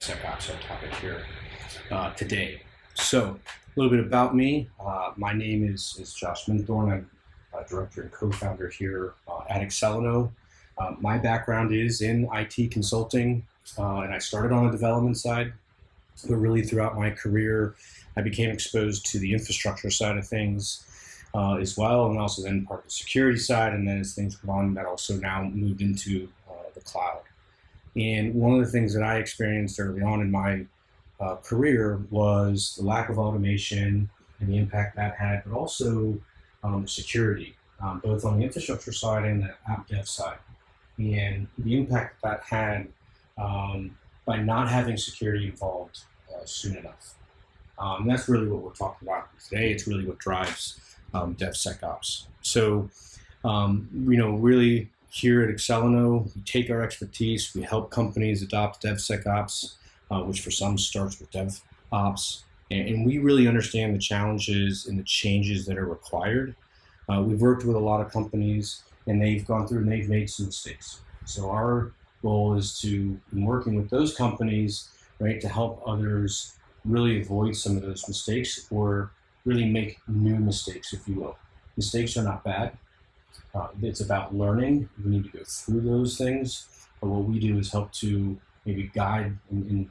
DevSecOps, our topic here today. So, a little bit about me. My name is Josh Minthorn. I'm director and co-founder here at Accelino. My background is in IT consulting, and I started on the development side, but really throughout my career, I became exposed to the infrastructure side of things as well, and also then part of the security side, and then as things went on, that also now moved into the cloud. And one of the things that I experienced early on in my career was the lack of automation and the impact that had, but also security, both on the infrastructure side and the app dev side. And the impact that had by not having security involved soon enough. That's really what we're talking about today. It's really what drives DevSecOps. So, really here at Accelino, we take our expertise, we help companies adopt DevSecOps, which for some starts with DevOps, and we really understand the challenges and the changes that are required. We've worked with a lot of companies, and they've gone through and they've made some mistakes. So our goal is to, in working with those companies, right, to help others really avoid some of those mistakes or really make new mistakes, if you will. Mistakes are not bad. It's about learning. We need to go through those things. But what we do is help to maybe guide and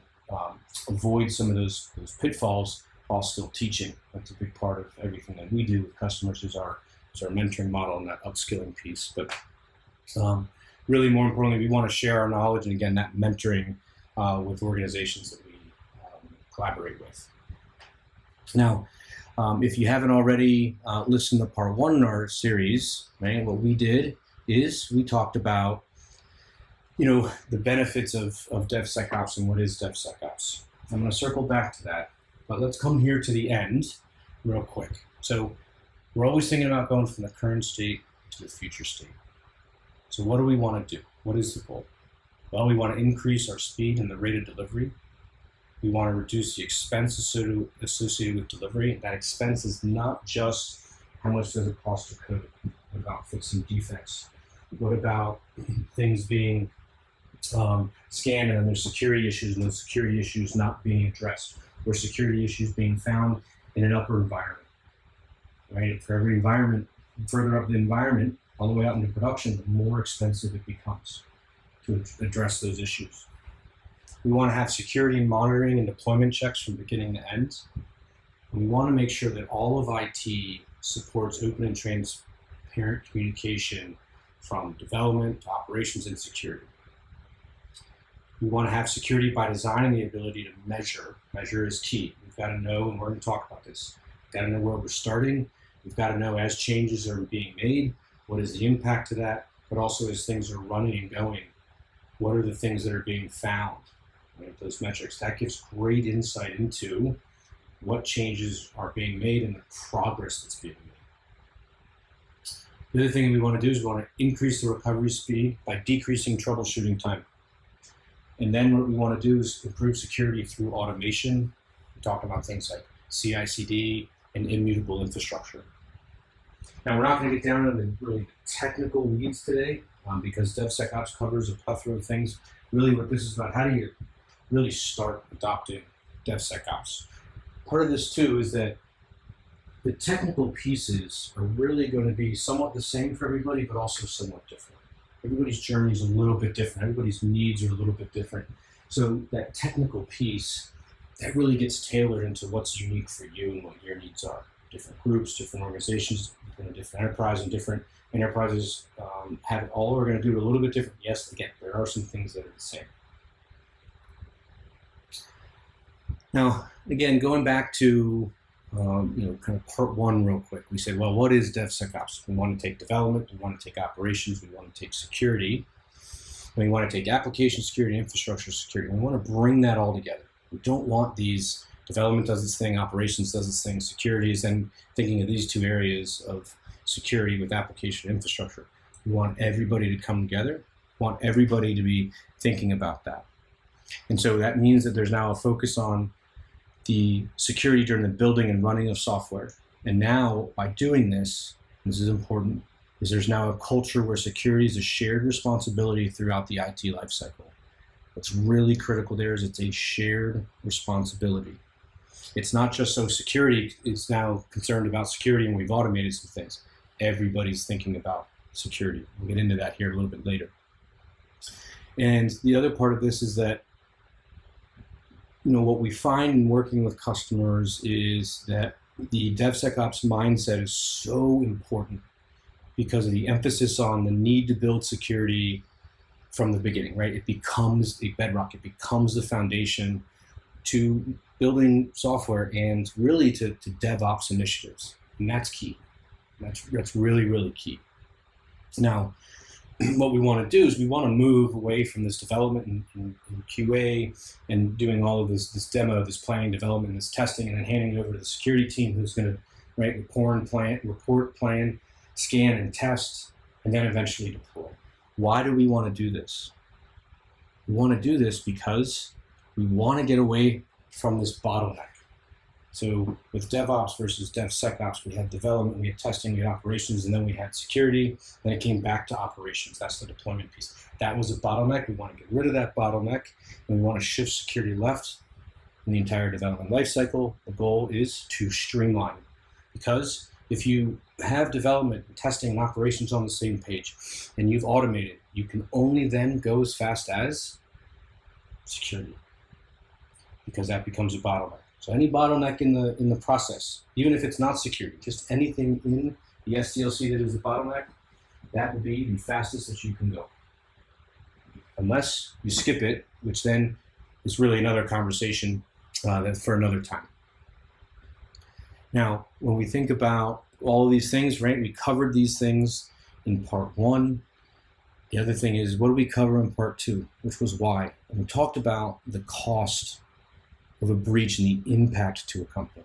avoid some of those pitfalls while still teaching. That's a big part of everything that we do with customers is our mentoring model and that upskilling piece. But really more importantly, we want to share our knowledge and again, that mentoring with organizations that we collaborate with. Now, if you haven't already listened to part one in our series, right, what we did is we talked about, the benefits of DevSecOps and what is DevSecOps. I'm going to circle back to that, but let's come here to the end real quick. So we're always thinking about going from the current state to the future state. So what do we want to do? What is the goal? Well, we want to increase our speed and the rate of delivery. We want to reduce the expense associated with delivery. That expense is not just how much does it cost to code. What about fixing defects? What about things being scanned and then there's security issues and those security issues not being addressed, or security issues being found in an upper environment, right? For every environment, further up the environment, all the way out into production, the more expensive it becomes to address those issues. We want to have security and monitoring and deployment checks from beginning to end. And we want to make sure that all of IT supports open and transparent communication from development to operations and security. We want to have security by design and the ability to measure. Measure is key. We've got to know, and we're going to talk about this, we've got to know where we're starting. We've got to know as changes are being made, what is the impact to that, but also as things are running and going, what are the things that are being found? Right, those metrics. That gives great insight into what changes are being made and the progress that's being made. The other thing we want to do is we want to increase the recovery speed by decreasing troubleshooting time. And then what we want to do is improve security through automation. We talk about things like CI/CD and immutable infrastructure. Now, we're not going to get down into the really technical weeds today because DevSecOps covers a plethora of things. Really what this is about, how do you really start adopting DevSecOps? Part of this too is that the technical pieces are really going to be somewhat the same for everybody, but also somewhat different. Everybody's journey is a little bit different. Everybody's needs are a little bit different. So that technical piece, that really gets tailored into what's unique for you and what your needs are. Different groups, different organizations, within a different enterprise, and different enterprises have it all are going to do it a little bit different. Yes, again, there are some things that are the same. Now, again, going back to kind of part one real quick, we said, well, what is DevSecOps? We want to take development, we want to take operations, we want to take security, we want to take application security, infrastructure security. We want to bring that all together. We don't want these, development does its thing, operations does its thing, security is then thinking of these two areas of security with application infrastructure. We want everybody to come together, we want everybody to be thinking about that. And so that means that there's now a focus on the security during the building and running of software. And now, by doing this is important, is there's now a culture where security is a shared responsibility throughout the IT lifecycle. What's really critical there is it's a shared responsibility. It's not just so security is now concerned about security and we've automated some things. Everybody's thinking about security. We'll get into that here a little bit later. And the other part of this is that, what we find in working with customers is that the DevSecOps mindset is so important because of the emphasis on the need to build security from the beginning, right? It becomes a bedrock. It becomes the foundation to building software and really to DevOps initiatives. And that's key. That's really, really key. Now, what we want to do is we want to move away from this development and QA and doing all of this demo, this planning, development, this testing, and then handing it over to the security team who's going to report, plan, scan, and test, and then eventually deploy. Why do we want to do this? We want to do this because we want to get away from this bottleneck. So with DevOps versus DevSecOps, we had development, we had testing, we had operations, and then we had security. Then it came back to operations. That's the deployment piece. That was a bottleneck. We want to get rid of that bottleneck, and we want to shift security left in the entire development lifecycle. The goal is to streamline. Because if you have development, and testing, and operations on the same page, and you've automated, you can only then go as fast as security, because that becomes a bottleneck. So any bottleneck in the process, even if it's not security, just anything in the SDLC that is a bottleneck, that would be the fastest that you can go. Unless you skip it, which then is really another conversation for another time. Now, when we think about all of these things, right, we covered these things in part 1. The other thing is, what do we cover in part 2, which was why? And we talked about the cost of a breach and the impact to a company.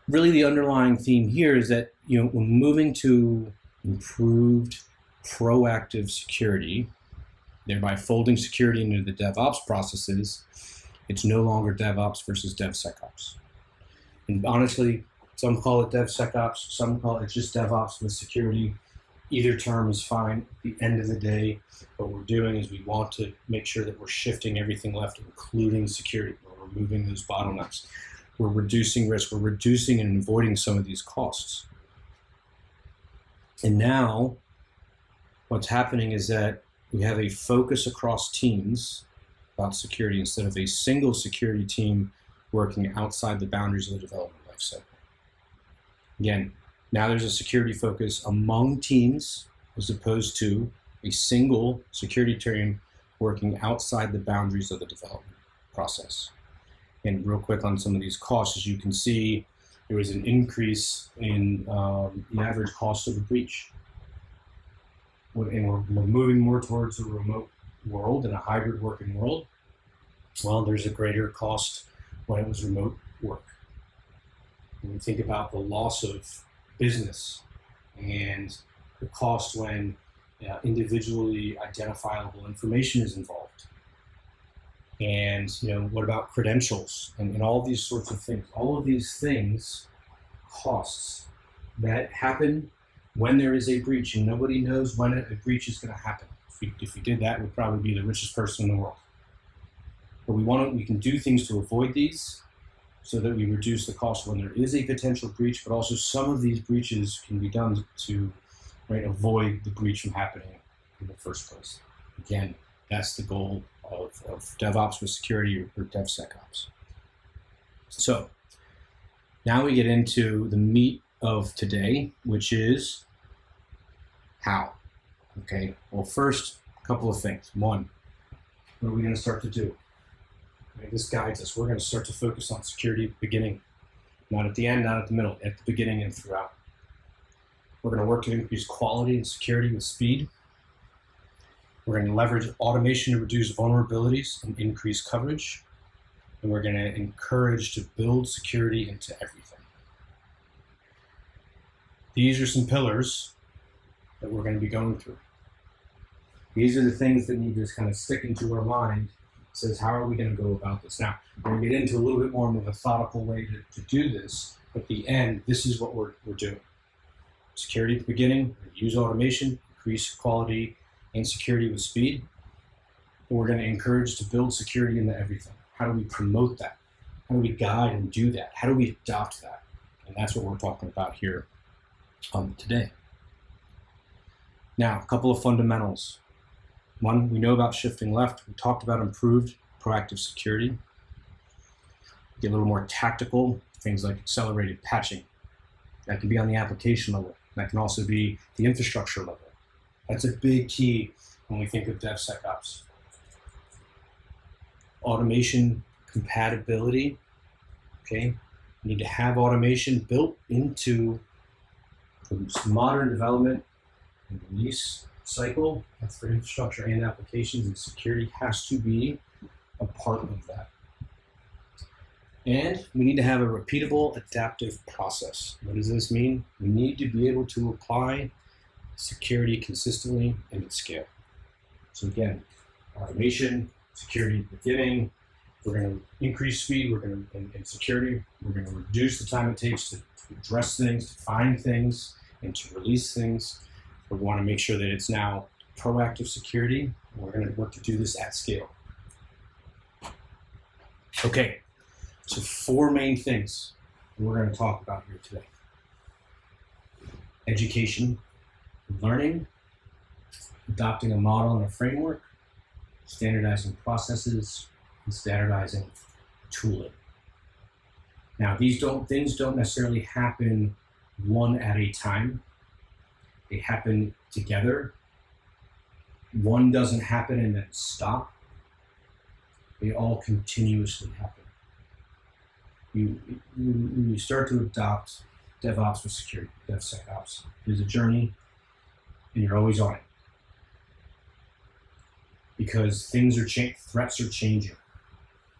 Really, the underlying theme here is that, when moving to improved proactive security, thereby folding security into the DevOps processes, it's no longer DevOps versus DevSecOps. And honestly, some call it DevSecOps, some call it just DevOps with security. Either term is fine. At the end of the day, what we're doing is we want to make sure that we're shifting everything left, including security. We're removing those bottlenecks. We're reducing risk. We're reducing and avoiding some of these costs. And now, what's happening is that we have a focus across teams about security instead of a single security team working outside the boundaries of the development lifecycle. Again, now there's a security focus among teams as opposed to a single security team working outside the boundaries of the development process. And real quick on some of these costs, as you can see, there was an increase in the average cost of a breach. And we're moving more towards a remote world and a hybrid working world. Well, there's a greater cost when it was remote work. When we think about the loss of business and the cost when individually identifiable information is involved. And what about credentials and all these sorts of things? All of these things, costs that happen when there is a breach, and nobody knows when a breach is going to happen. If we did that, we'd probably be the richest person in the world. But we can do things to avoid these, so that we reduce the cost when there is a potential breach, but also some of these breaches can be done to avoid the breach from happening in the first place. Again, that's the goal of DevOps with security or DevSecOps. So now we get into the meat of today, which is how. Okay, well, first, a couple of things. One, what are we going to start to do? This guides us. We're going to start to focus on security at the beginning, not at the end, not at the middle, at the beginning and throughout. We're going to work to increase quality and security with speed. We're going to leverage automation to reduce vulnerabilities and increase coverage. And we're going to encourage to build security into everything. These are some pillars that we're going to be going through. These are the things that need to kind of stick into our mind. Says, how are we going to go about this? Now, we're going to get into a little bit more of a methodical way to do this. But at the end, this is what we're doing. Security at the beginning, use automation, increase quality and security with speed. we're going to encourage to build security into everything. How do we promote that? How do we guide and do that? How do we adopt that? And that's what we're talking about here today. Now, a couple of fundamentals. One, we know about shifting left. We talked about improved proactive security. Get a little more tactical, things like accelerated patching. That can be on the application level. That can also be the infrastructure level. That's a big key when we think of DevSecOps. Automation compatibility, okay? You need to have automation built into the modern development and release cycle. That's for infrastructure and applications, and security has to be a part of that. And we need to have a repeatable adaptive process. What does this mean? We need to be able to apply security consistently and at scale. So again, automation, security at the beginning, we're going to increase speed, we're going to, in security, we're going to reduce the time it takes to address things, to find things, and to release things. We want to make sure that it's now proactive security. We're going to work to do this at scale. Okay, so 4 main things we're going to talk about here today. Education, learning, adopting a model and a framework, standardizing processes, and standardizing tooling. Now, things don't necessarily happen one at a time. They happen together. One doesn't happen and then stop. They all continuously happen. You start to adopt DevOps with security, DevSecOps. It is a journey, and you're always on it. Because things are changing, threats are changing,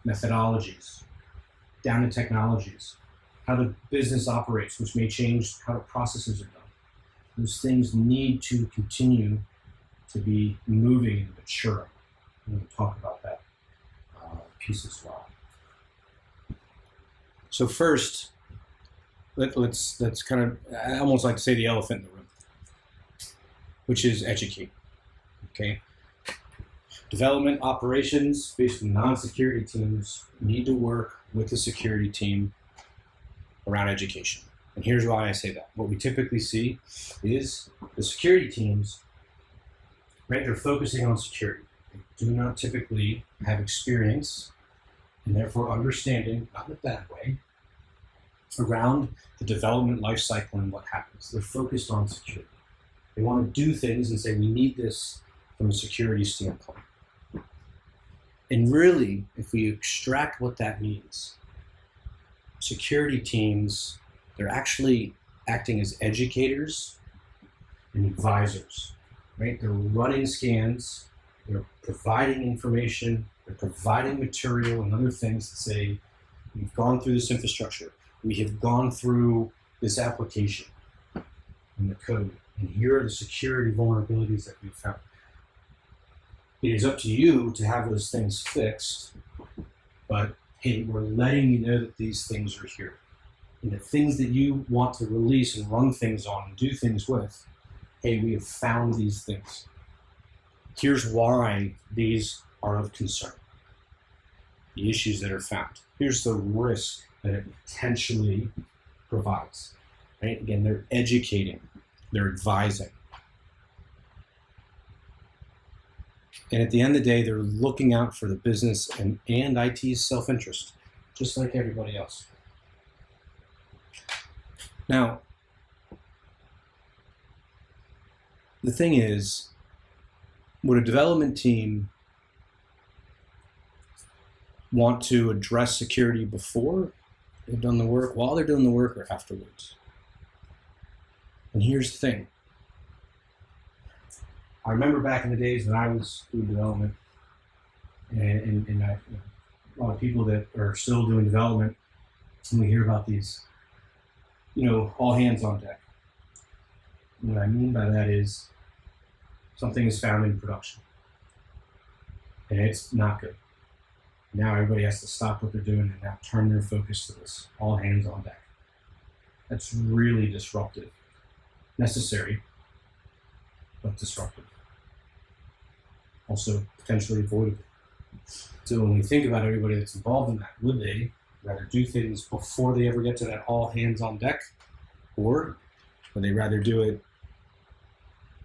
methodologies, down to technologies, how the business operates, which may change how the processes are done. Those things need to continue to be moving and maturing. I'm going to talk about that piece as well. So first, let's kind of, I almost like to say the elephant in the room, which is educate, okay? Development operations, basically non-security teams, need to work with the security team around education. And here's why I say that. What we typically see is the security teams, right, they're focusing on security. They do not typically have experience and therefore understanding, not in a bad way, around the development life cycle and what happens. They're focused on security. They want to do things and say, we need this from a security standpoint. And really, if we extract what that means, security teams, they're actually acting as educators and advisors, right? They're running scans, they're providing information, they're providing material and other things to say, we've gone through this infrastructure, we have gone through this application and the code, and here are the security vulnerabilities that we've found. It is up to you to have those things fixed, but hey, we're letting you know that these things are here. And the things that you want to release and run things on and do things with, hey, we have found these things. Here's why these are of concern. The issues that are found. Here's the risk that it potentially provides. Right? Again, they're educating, they're advising. And at the end of the day, they're looking out for the business and IT's self-interest, just like everybody else. Now, the thing is, would a development team want to address security before they've done the work, while they're doing the work, or afterwards? And here's the thing. I remember back in the days when I was doing development, and a lot of people that are still doing development, and we hear about these, all hands on deck. And what I mean by that is something is found in production, and it's not good. Now everybody has to stop what they're doing and now turn their focus to this, all hands on deck. That's really disruptive. Necessary, but disruptive. also potentially avoidable. So when we think about everybody that's involved in that, would they rather do things before they ever get to that all hands on deck, or would they rather do it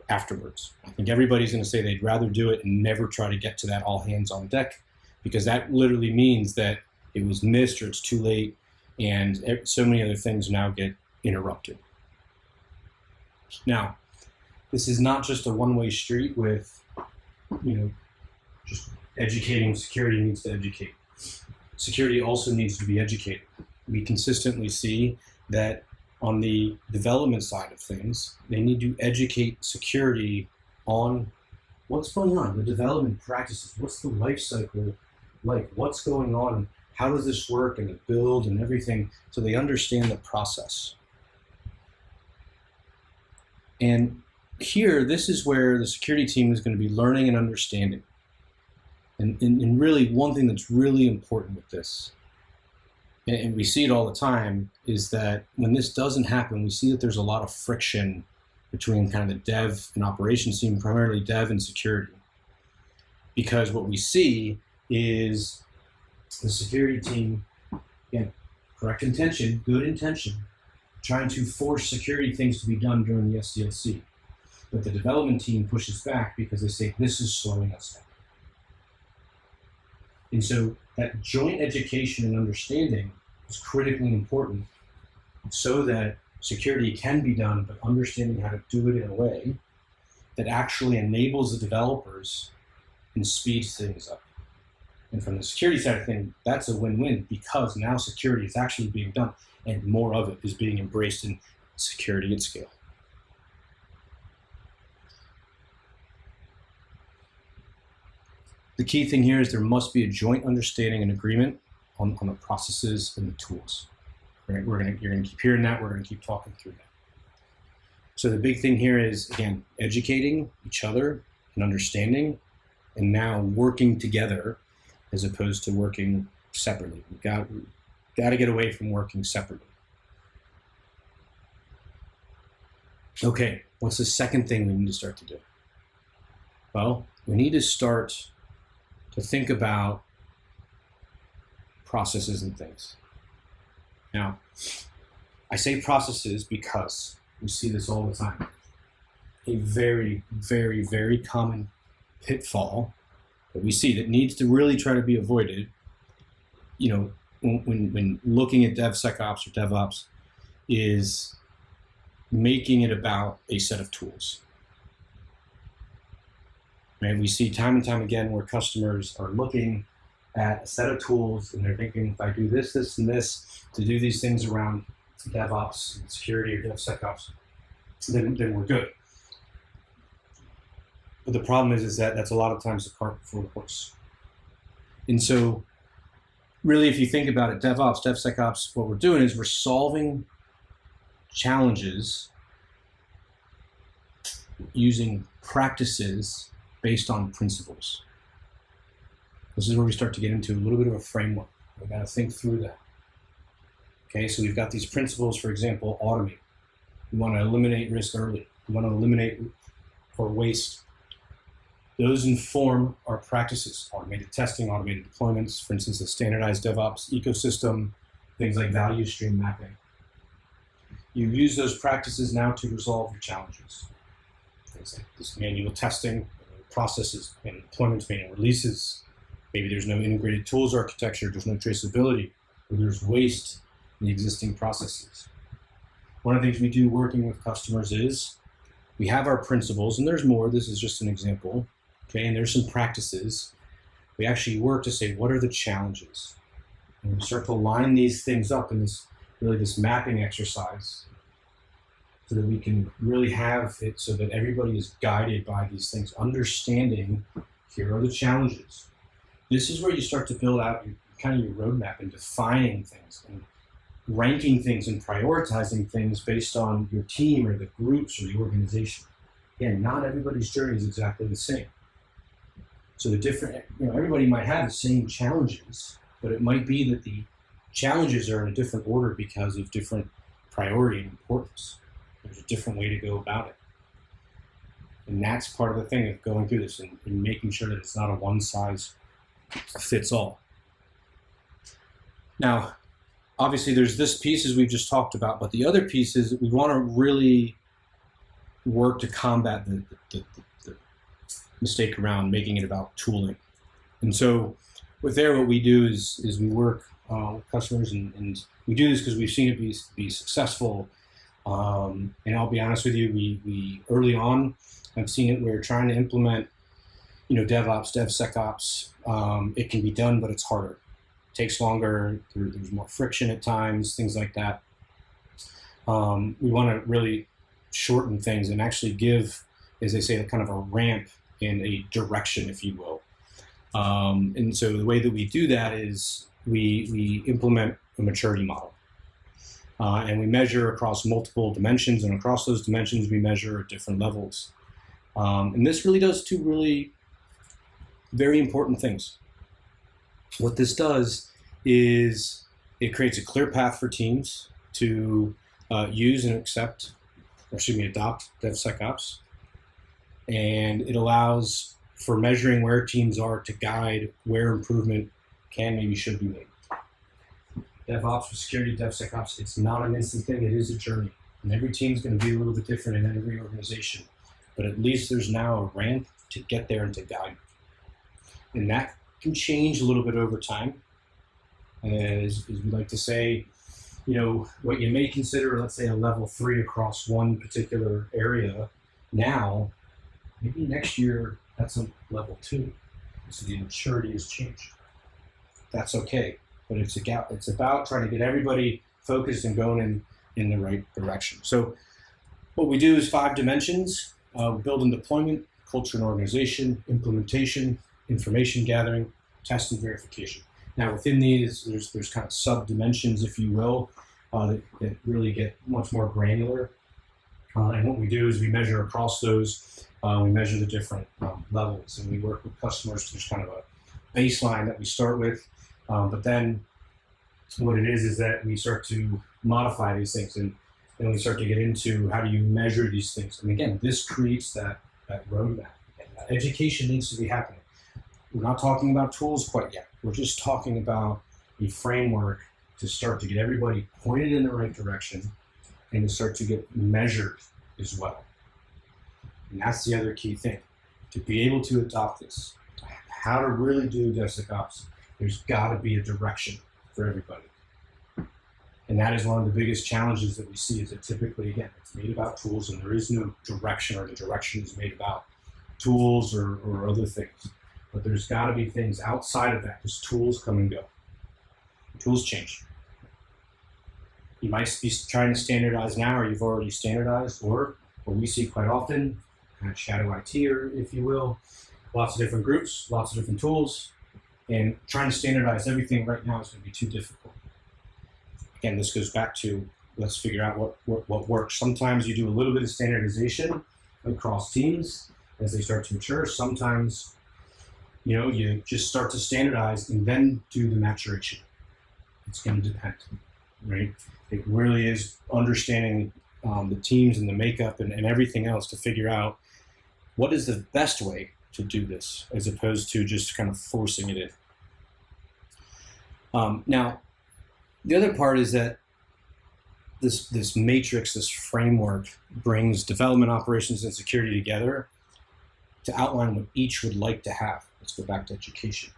afterwards? I think everybody's going to say they'd rather do it and never try to get to that all hands on deck, because that literally means that it was missed or it's too late, and so many other things now get interrupted. Now, this is not just a one-way street with, just educating. Security needs to educate. Security also needs to be educated. We consistently see that on the development side of things, they need to educate security on what's going on, the development practices, what's the life cycle like, what's going on, how does this work, and the build and everything, so they understand the process. And here, this is where the security team is going to be learning and understanding. And really, one thing that's really important with this, and we see it all the time, is that when this doesn't happen, we see that there's a lot of friction between kind of the dev and operations team, primarily dev and security. Because what we see is the security team, again, correct intention, good intention, trying to force security things to be done during the SDLC. But the development team pushes back because they say, this is slowing us down. And so that joint education and understanding is critically important so that security can be done, but understanding how to do it in a way that actually enables the developers and speeds things up. And from the security side of things, that's a win-win, because now security is actually being done and more of it is being embraced in security at scale. The key thing here is there must be a joint understanding and agreement on the processes and the tools. Right? You're going to keep hearing that. We're going to keep talking through that. So the big thing here is, again, educating each other and understanding, and now working together as opposed to working separately. We've got to get away from working separately. Okay, what's the second thing we need to start to do? Well, we need to start to think about processes and things. Now, I say processes because we see this all the time. A very, very, very common pitfall that we see that needs to really try to be avoided, when looking at DevSecOps or DevOps, is making it about a set of tools. And we see time and time again where customers are looking at a set of tools and they're thinking, if I do this, this, and this to do these things around DevOps and security or DevSecOps, then we're good. But the problem is that that's a lot of times the cart before the horse. And so really, if you think about it, DevOps, DevSecOps, what we're doing is we're solving challenges using practices based on principles. This is where we start to get into a little bit of a framework. We've got to think through that. Okay, so we've got these principles, for example, automate. We want to eliminate risk early. We want to eliminate or waste. Those inform our practices, automated testing, automated deployments, for instance, a standardized DevOps ecosystem, things like value stream mapping. You use those practices now to resolve your challenges. Things like this manual testing, processes, and deployments, manual releases. Maybe there's no integrated tools architecture, there's no traceability, or there's waste in the existing processes. One of the things we do working with customers is we have our principles, and there's more, this is just an example, okay, and there's some practices. We actually work to say, what are the challenges? And we start to line these things up in this mapping exercise so that we can really have it so that everybody is guided by these things, understanding here are the challenges. This is where you start to build out your roadmap and defining things and ranking things and prioritizing things based on your team or the groups or the organization. Again, not everybody's journey is exactly the same. So everybody might have the same challenges, but it might be that the challenges are in a different order because of different priority and importance. There's a different way to go about it. And that's part of the thing of going through this and making sure that it's not a one size fits all. Now, obviously there's this piece as we've just talked about, but the other piece is that we want to really work to combat the mistake around making it about tooling. And so with there, what we do is we work with customers, and we do this because we've seen it be successful. And I'll be honest with you, we early on have seen it. We're trying to implement, DevOps, DevSecOps. It can be done, but it's harder. It takes longer. There's more friction at times, things like that. We want to really shorten things and actually give, as they say, kind of a ramp in a direction, if you will. And so the way that we do that is we implement a maturity model. And we measure across multiple dimensions, and across those dimensions we measure at different levels. And this really does two really very important things. What this does is it creates a clear path for teams to use and adopt DevSecOps. And it allows for measuring where teams are to guide where improvement should be made. DevOps with security, DevSecOps, it's not an instant thing, it is a journey. And every team's going to be a little bit different in every organization. But at least there's now a ramp to get there and to guide. And that can change a little bit over time. As we like to say, what you may consider, let's say, a level 3 across one particular area, now, maybe next year, that's a level 2. So the maturity has changed. That's okay. But it's about trying to get everybody focused and going in the right direction. So what we do is 5 dimensions: build and deployment, culture and organization, implementation, information gathering, test and verification. Now within these, there's kind of sub-dimensions, if you will, that really get much more granular. And what we do is we measure across those. We measure the different levels, and we work with customers. There's kind of a baseline that we start with. But then what it is that we start to modify these things, and then we start to get into how do you measure these things. And again, this creates that roadmap. And that education needs to be happening. We're not talking about tools quite yet. We're just talking about a framework to start to get everybody pointed in the right direction and to start to get measured as well. And that's the other key thing. To be able to adopt this, how to really do DevSecOps, there's got to be a direction for everybody. And that is one of the biggest challenges that we see, is that typically, again, it's made about tools and there is no direction, or the direction is made about tools or other things. But there's got to be things outside of that, because tools come and go. Tools change. You might be trying to standardize now, or you've already standardized, or what we see quite often, kind of shadow IT, or if you will, lots of different groups, lots of different tools, and trying to standardize everything right now is going to be too difficult. Again, this goes back to, let's figure out what works. Sometimes you do a little bit of standardization across teams as they start to mature. Sometimes, you just start to standardize and then do the maturation. It's going to depend, right? It really is understanding the teams and the makeup and everything else to figure out what is the best way to do this, as opposed to just kind of forcing it in. Now, the other part is that this matrix, this framework, brings development, operations, and security together to outline what each would like to have. Let's go back to education.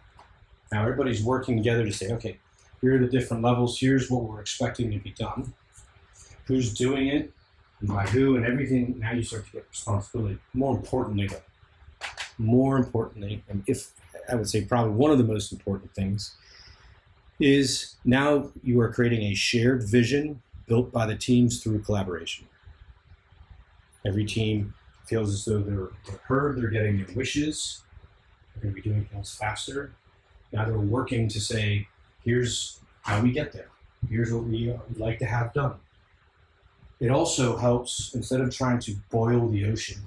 Now everybody's working together to say, okay, here are the different levels, here's what we're expecting to be done, who's doing it, and by who, and everything. Now you start to get responsibility. More importantly, and if I would say probably one of the most important things, is now you are creating a shared vision built by the teams through collaboration. Every team feels as though they're heard, they're getting their wishes, they're going to be doing things faster. Now they're working to say, here's how we get there. Here's what we would like to have done. It also helps, instead of trying to boil the ocean,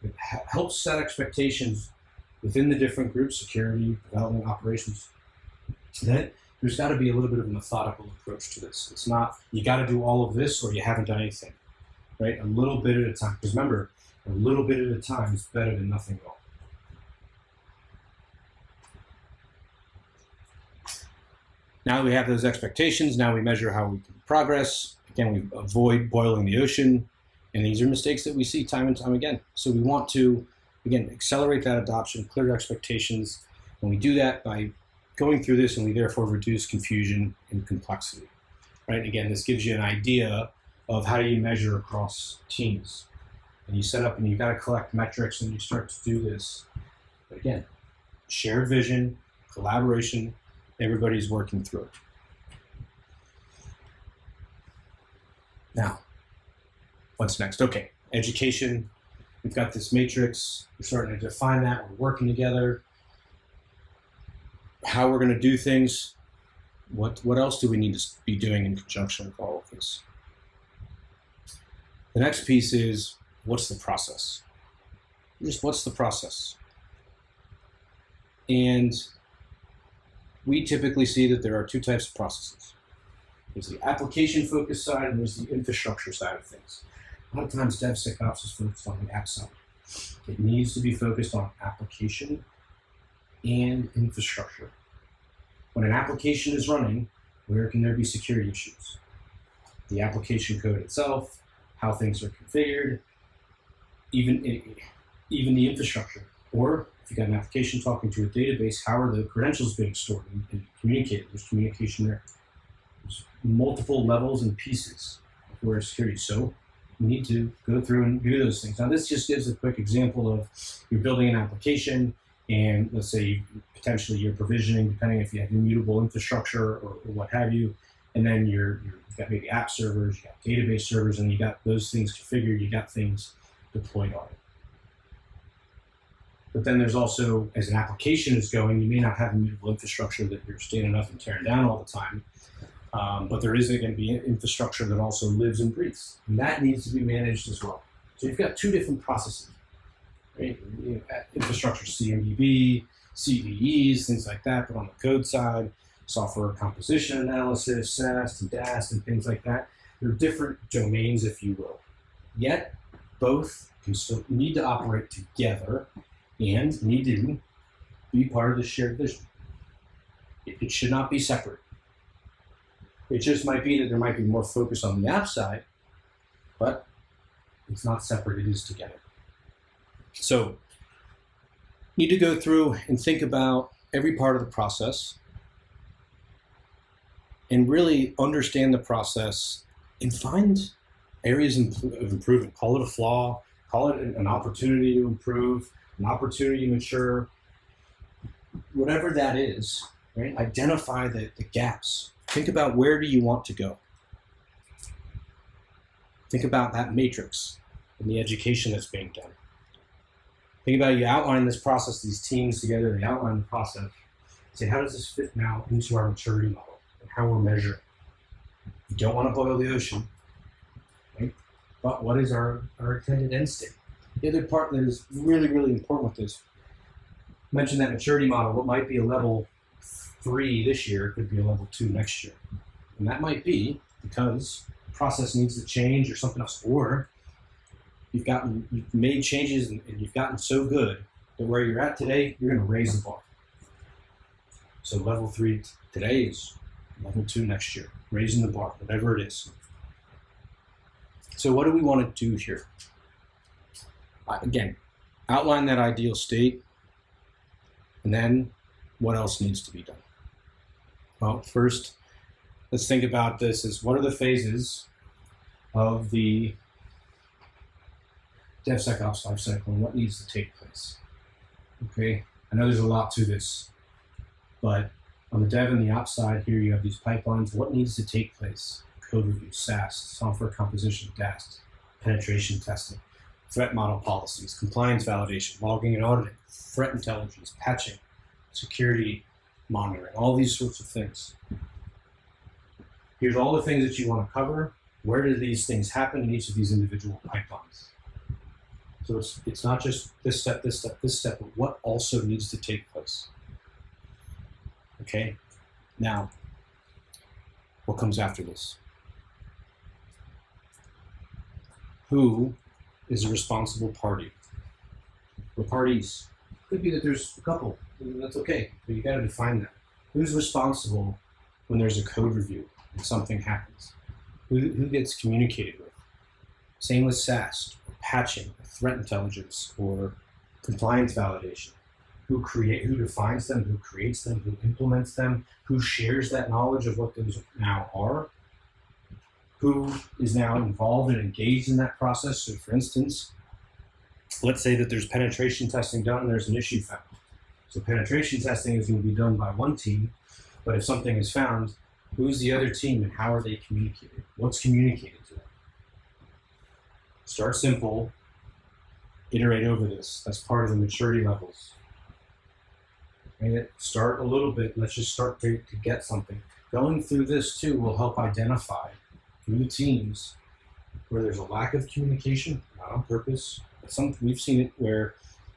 it helps set expectations within the different groups, security, development, operations, that there's got to be a little bit of a methodical approach to this. It's not, you got to do all of this or you haven't done anything, right? A little bit at a time. Because remember, A little bit at a time is better than nothing at all. Now that we have those expectations, now we measure how we can progress. Again, we avoid boiling the ocean. And these are mistakes that we see time and time again. So we want to, again, accelerate that adoption, clear expectations. And we do that by going through this, and we therefore reduce confusion and complexity. Right? Again, this gives you an idea of how you measure across teams. And you set up and you've got to collect metrics and you start to do this. But again, shared vision, collaboration, everybody's working through it. Now, what's next? Okay, education. We've got this matrix. We're starting to define that. We're working together. How we're going to do things. What else do we need to be doing in conjunction with all of this? The next piece is, what's the process? Just what's the process? And we typically see that there are two types of processes. There's the application-focused side and there's the infrastructure side of things. A lot of times DevSecOps is focused on the app side. It needs to be focused on application and infrastructure. When an application is running, where can there be security issues? The application code itself, how things are configured, even the infrastructure. Or if you've got an application talking to a database, how are the credentials being stored and communicated? There's communication there. There's multiple levels and pieces of security. So you need to go through and do those things. Now, this just gives a quick example of you're building an application, and let's say potentially you're provisioning, depending if you have immutable infrastructure or what have you, and then you've got maybe app servers, you got database servers, and you got those things configured, you got things deployed on it. But then there's also, as an application is going, you may not have immutable infrastructure that you're standing up and tearing down all the time. But there is going to be infrastructure that also lives and breathes. And that needs to be managed as well. So you've got two different processes. Right? Infrastructure CMDB, CVEs, things like that, but on the code side, software composition analysis, SAST and DAST and things like that. They're different domains, if you will. Yet, both can still need to operate together and need to be part of the shared vision. It should not be separate. It just might be that there might be more focus on the app side, but it's not separate, it is together. So, need to go through and think about every part of the process and really understand the process and find areas of improvement. Call it a flaw, call it an opportunity to improve, an opportunity to mature, whatever that is, right? Identify the gaps. Think about where do you want to go. Think about that matrix and the education that's being done. Think about you outline this process, these teams together, they outline the process. Say, how does this fit now into our maturity model and how we're measuring? You don't want to boil the ocean, right? But what is our intended end state? The other part that is really, really important with this, mention that maturity model. What might be a level 3 this year could be a level 2 next year. And that might be because the process needs to change or something else. Or you've made changes and you've gotten so good that where you're at today, you're going to raise the bar. So level 3 today is level 2 next year, raising the bar, whatever it is. So what do we want to do here? Again, outline that ideal state, and then what else needs to be done? Well, first, let's think about this as what are the phases of the DevSecOps lifecycle and what needs to take place. Okay, I know there's a lot to this, but on the dev and the ops side here, you have these pipelines. What needs to take place? Code review, SAST, software composition, DAST, penetration testing, threat model policies, compliance validation, logging and auditing, threat intelligence, patching, security monitoring, all these sorts of things. Here's all the things that you want to cover. Where do these things happen in each of these individual pipelines? So it's not just this step, this step, this step, but what also needs to take place. Okay, now, what comes after this? Who is a responsible party? Or parties? Could be that there's a couple, and that's okay, but you got to define that. Who's responsible when there's a code review and something happens? Who gets communicated with? Same with SAST, or patching, or threat intelligence, or compliance validation. Who defines them, who creates them, who implements them, who shares that knowledge of what those now are, who is now involved and engaged in that process. So for instance, let's say that there's penetration testing done and there's an issue found. So penetration testing is going to be done by one team, but if something is found, who's the other team and how are they communicated? What's communicated to them? Start simple, iterate over this. That's part of the maturity levels. And start a little bit, let's just start to get something. Going through this too will help identify through the teams where there's a lack of communication, not on purpose. We've seen it where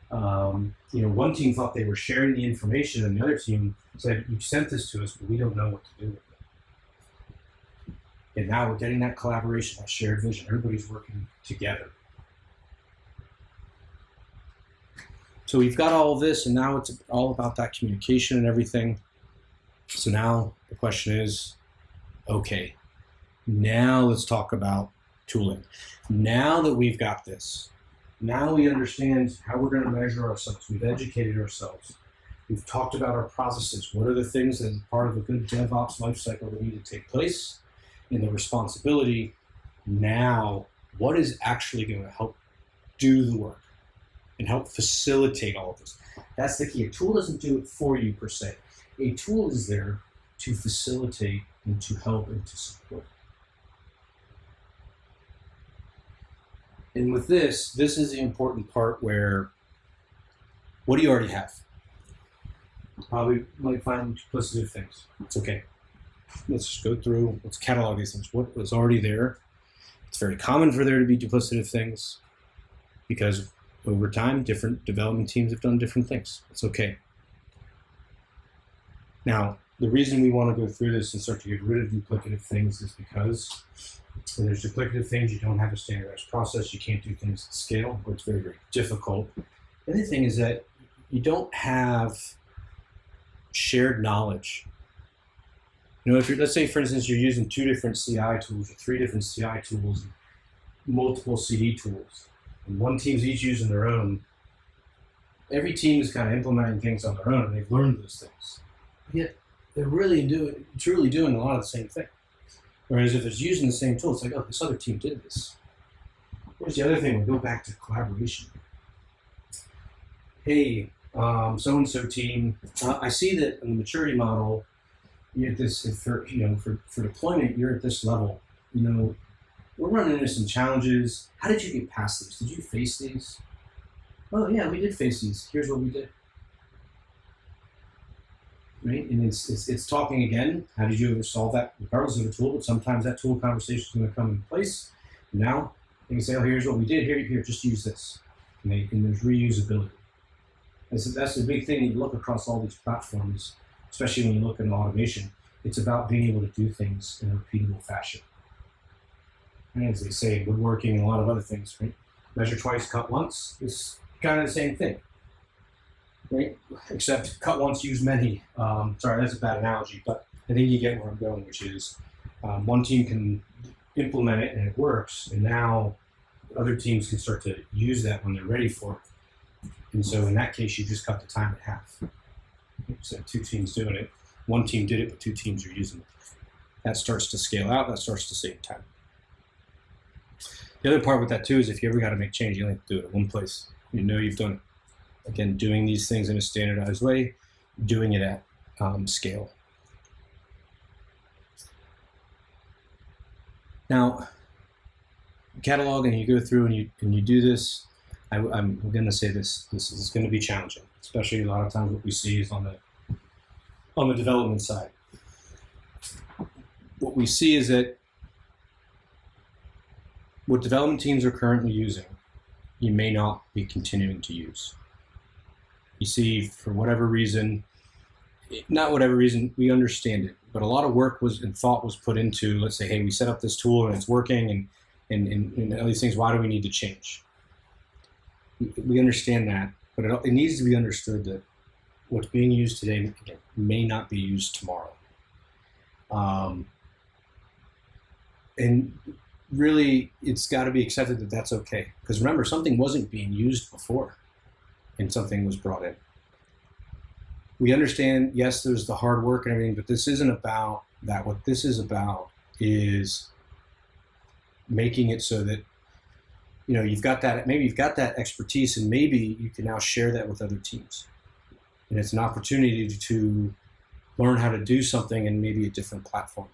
one team thought they were sharing the information and the other team said, you sent this to us, but we don't know what to do with it. And now we're getting that collaboration, that shared vision. Everybody's working together. So we've got all of this, and now it's all about that communication and everything. So now the question is, okay, now let's talk about tooling. Now that we've got this, now we understand how we're going to measure ourselves. We've educated ourselves. We've talked about our processes. What are the things that are part of a good DevOps lifecycle that need to take place and the responsibility? Now, what is actually going to help do the work and help facilitate all of this? That's the key. A tool doesn't do it for you per se. A tool is there to facilitate and to help and to support. And with this is the important part where, what do you already have? Probably might find duplicative things. It's okay. Let's just go through, let's catalog these things. What was already there? It's very common for there to be duplicative things because over time, different development teams have done different things. It's okay. Now, the reason we want to go through this and start to get rid of duplicative things is because when there's duplicative things, you don't have a standardized process, you can't do things at scale, or it's very, very difficult. The other thing is that you don't have shared knowledge. If let's say, for instance, you're using 2 different CI tools or 3 different CI tools, and multiple CD tools, and one team's each using their own, every team is kind of implementing things on their own, and they've learned those things. Yet they're really truly doing a lot of the same thing. Whereas if it's using the same tool, it's like, oh, this other team did this. Here's the other thing, we go back to collaboration. Hey, so-and-so team, I see that in the maturity model, you're at this, for deployment, you're at this level. We're running into some challenges. How did you get past these? Did you face these? Oh yeah, we did face these. Here's what we did. Right, and it's talking again. How did you ever solve that, regardless of the tool? But sometimes that tool conversation is going to come into place. And now they can say, "Oh, here's what we did. Here, just use this." And there's reusability. That's the big thing. You look across all these platforms, especially when you look at automation. It's about being able to do things in a repeatable fashion. And as they say, woodworking and a lot of other things, right? Measure twice, cut once is kind of the same thing. Right? Except cut once, use many. Sorry, that's a bad analogy, but I think you get where I'm going, which is one team can implement it and it works, and now other teams can start to use that when they're ready for it. And so in that case, you just cut the time in half. So 2 teams doing it. One team did it, but 2 teams are using it. That starts to scale out, that starts to save time. The other part with that too is if you ever got to make change, you only have to do it in one place. You know you've done it. Again, doing these things in a standardized way, doing it at scale. Now, catalog and you go through and you do this. I'm going to say this is going to be challenging, especially a lot of times what we see is on the development side. What we see is that what development teams are currently using, you may not be continuing to use. You see, for whatever reason, not whatever reason, we understand it, but a lot of work and thought was put into, let's say, hey, we set up this tool and it's working and all these things, why do we need to change? We understand that, but it needs to be understood that what's being used today again, may not be used tomorrow. And really, it's got to be accepted that that's okay. Because remember, something wasn't being used before and something was brought in. We understand, yes, there's the hard work and everything, but this isn't about that. What this is about is making it so that, you know, you've got that, maybe you've got that expertise and maybe you can now share that with other teams. And it's an opportunity to learn how to do something in maybe a different platform.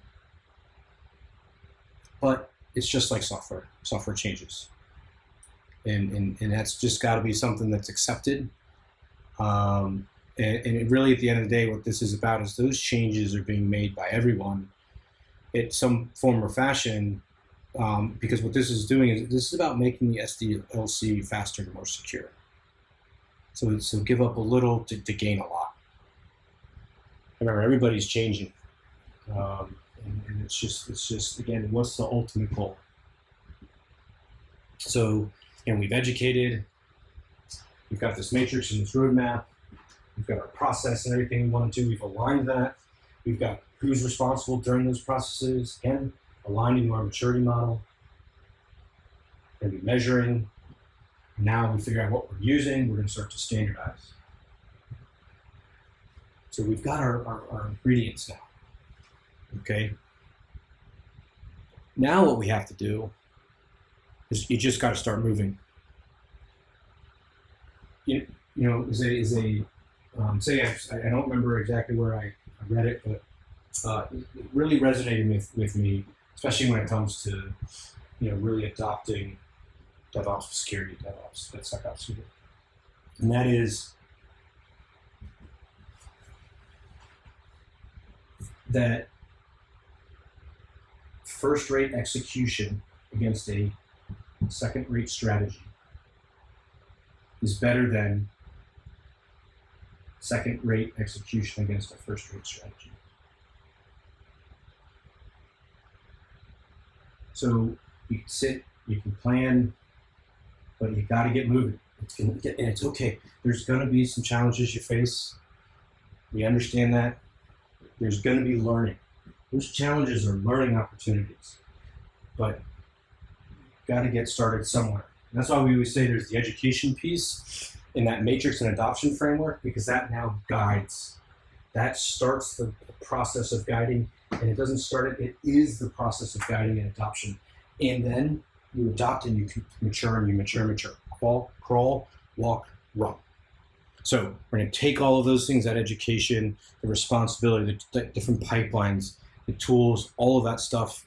But it's just like software. Software changes. And that's just got to be something that's accepted. And it really, at the end of the day, what this is about is those changes are being made by everyone in some form or fashion, because what this is doing is this is about making the SDLC faster and more secure. So give up a little to gain a lot. Remember, everybody's changing, and it's just again, what's the ultimate goal? So, and we've educated. We've got this matrix and this roadmap. We've got our process and everything we want to do. We've aligned that. We've got who's responsible during those processes. Again, aligning our maturity model. We're going to be measuring. Now we figure out what we're using. We're going to start to standardize. So we've got our ingredients now. Okay. Now what we have to do is you just got to start moving. You know, say I don't remember exactly where I read it, but it really resonated with me, especially when it comes to, you know, really adopting DevOps security, DevSecOps. And that is that first-rate execution against a second-rate strategy is better than second-rate execution against a first-rate strategy. So you can sit, you can plan, but you got to get moving. And it's okay. There's going to be some challenges you face. We understand that. There's going to be learning. Those challenges are learning opportunities, but got to get started somewhere. And that's why we always say there's the education piece in that matrix and adoption framework, because that now guides. That starts the process of guiding, and it doesn't start it is the process of guiding and adoption. And then you adopt and you mature and you mature. Crawl, walk, run. So we're going to take all of those things, that education, the responsibility, the different pipelines, the tools, all of that stuff.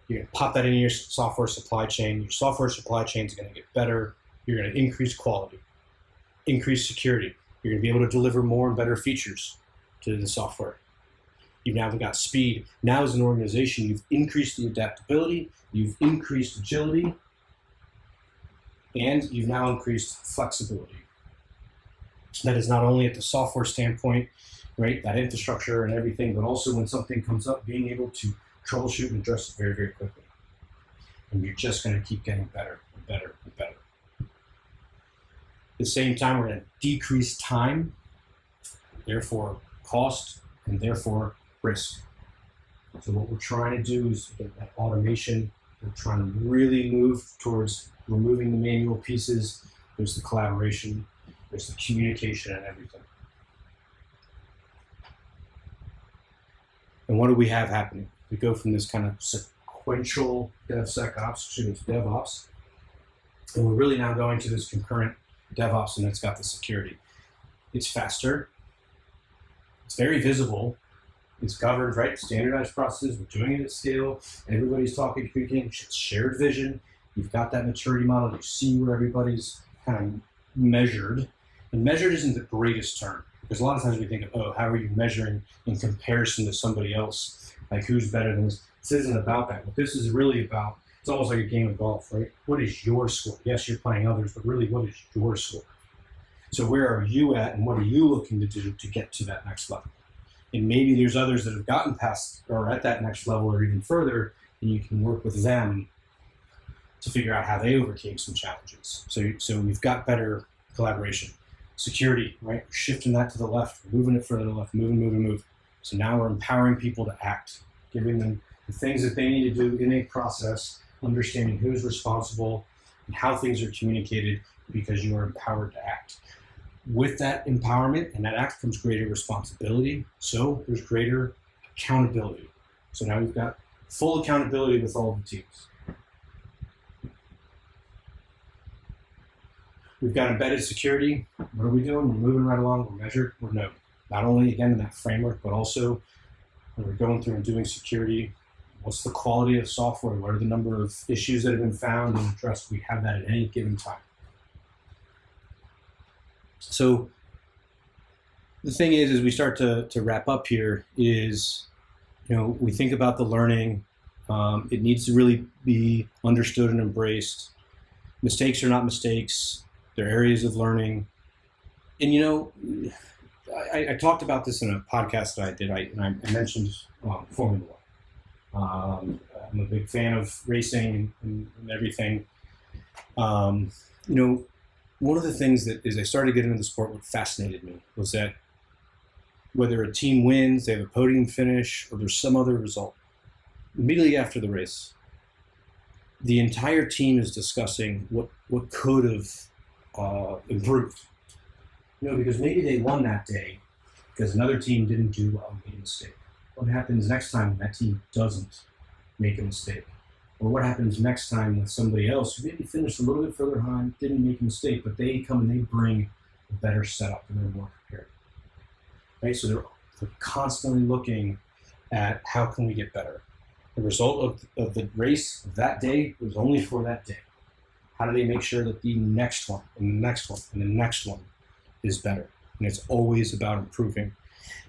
You're going to pop that into your software supply chain. Your software supply chain is going to get better. You're going to increase quality, increase security. You're going to be able to deliver more and better features to the software. You've now got speed. Now as an organization, you've increased the adaptability, you've increased agility, and you've now increased flexibility. That is not only at the software standpoint, right, that infrastructure and everything, but also when something comes up, being able to troubleshoot and address it very, very quickly. And you're just going to keep getting better and better and better. At the same time, we're going to decrease time, therefore cost, and therefore risk. So what we're trying to do is get that automation. We're trying to really move towards removing the manual pieces. There's the collaboration, there's the communication and everything. And what do we have happening? We go from this kind of sequential DevSecOps to DevOps, and we're really now going to this concurrent DevOps, and it's got the security. It's faster, it's very visible, it's governed, right? Standardized processes, we're doing it at scale, everybody's talking, communicating, shared vision. You've got that maturity model, you see where everybody's kind of measured. And measured isn't the greatest term, because a lot of times we think of, oh, how are you measuring in comparison to somebody else? Like who's better than this? This isn't about that. What this is really about, it's almost like a game of golf, right? What is your score? Yes, you're playing others, but really what is your score? So where are you at and what are you looking to do to get to that next level? And maybe there's others that have gotten past or at that next level or even further, and you can work with them to figure out how they overcame some challenges. So we've got better collaboration. Security, right? We're shifting that to the left, we're moving it further to the left, move. So now we're empowering people to act, giving them the things that they need to do in a process, understanding who's responsible and how things are communicated, because you are empowered to act. With that empowerment and that act comes greater responsibility. So there's greater accountability. So now we've got full accountability with all the teams. We've got embedded security. What are we doing? We're moving right along. We're measured. We're known. Not only, again, in that framework, but also when we're going through and doing security, what's the quality of software? What are the number of issues that have been found and addressed? We have that at any given time. So the thing is, as we start to wrap up here, is, we think about the learning. It needs to really be understood and embraced. Mistakes are not mistakes. They're areas of learning. And, I talked about this in a podcast that I did. I mentioned Formula One. I'm a big fan of racing and everything. One of the things that, as I started getting into the sport, what fascinated me was that whether a team wins, they have a podium finish, or there's some other result, immediately after the race, the entire team is discussing what could have improved. Because maybe they won that day because another team didn't do well and made a mistake. What happens next time when that team doesn't make a mistake? Or what happens next time with somebody else who maybe finished a little bit further behind, didn't make a mistake, but they come and they bring a better setup and they're more prepared. Right? So they're constantly looking at how can we get better. The result of the race of that day was only for that day. How do they make sure that the next one and the next one and the next one is better? And it's always about improving.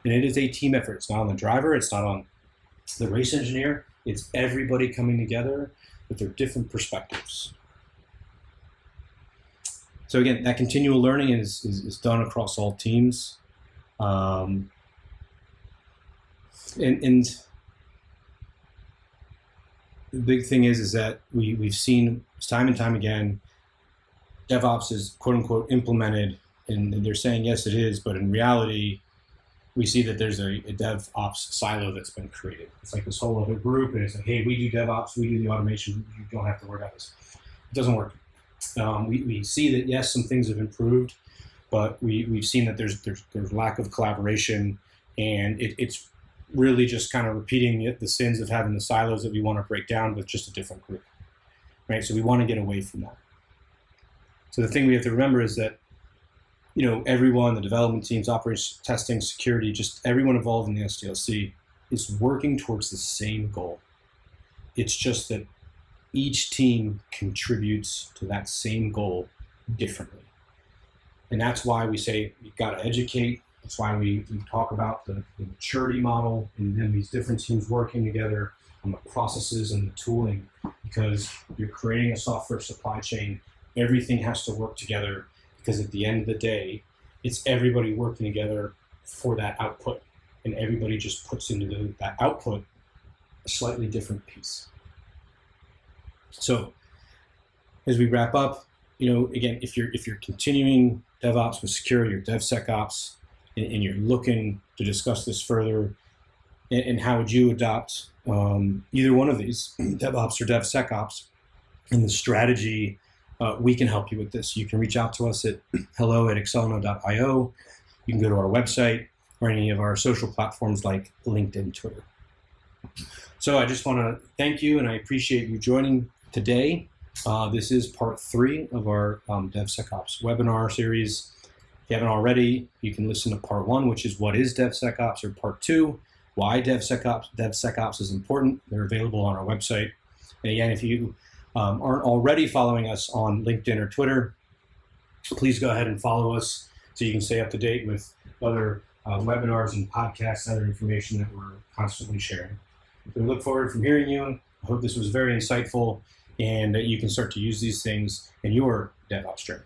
And it is a team effort. It's not on the driver. It's not on the race engineer. It's everybody coming together with their different perspectives. So again, that continual learning is done across all teams. And the big thing is that we've seen time and time again, DevOps is quote unquote implemented, and they're saying, yes, it is, but in reality, we see that there's a DevOps silo that's been created. It's like this whole other group, and it's like, hey, we do DevOps, we do the automation, you don't have to worry about this. It doesn't work. We see that, yes, some things have improved, but we've seen that there's lack of collaboration, and it's really just kind of repeating the sins of having the silos that we want to break down with just a different group, right? So we want to get away from that. So the thing we have to remember is that, everyone, the development teams, operations, testing, security, just everyone involved in the SDLC is working towards the same goal. It's just that each team contributes to that same goal differently. And that's why we say you've got to educate. That's why we talk about the maturity model and then these different teams working together on the processes and the tooling, because you're creating a software supply chain. Everything has to work together, because at the end of the day, it's everybody working together for that output, and everybody just puts into that output a slightly different piece. So as we wrap up, again, if you're continuing DevOps with security or DevSecOps, and you're looking to discuss this further, and how would you adopt either one of these, DevOps or DevSecOps, and the strategy, we can help you with this. You can reach out to us at hello@excelno.io. You can go to our website or any of our social platforms like LinkedIn, Twitter. So I just want to thank you, and I appreciate you joining today. This is part 3 of our DevSecOps webinar series. If you haven't already, you can listen to part 1, which is what is DevSecOps, or part 2, why DevSecOps is important. They're available on our website. And again, if you aren't already following us on LinkedIn or Twitter, please go ahead and follow us so you can stay up to date with other webinars and podcasts and other information that we're constantly sharing. We look forward from hearing you. I hope this was very insightful and that you can start to use these things in your DevOps journey.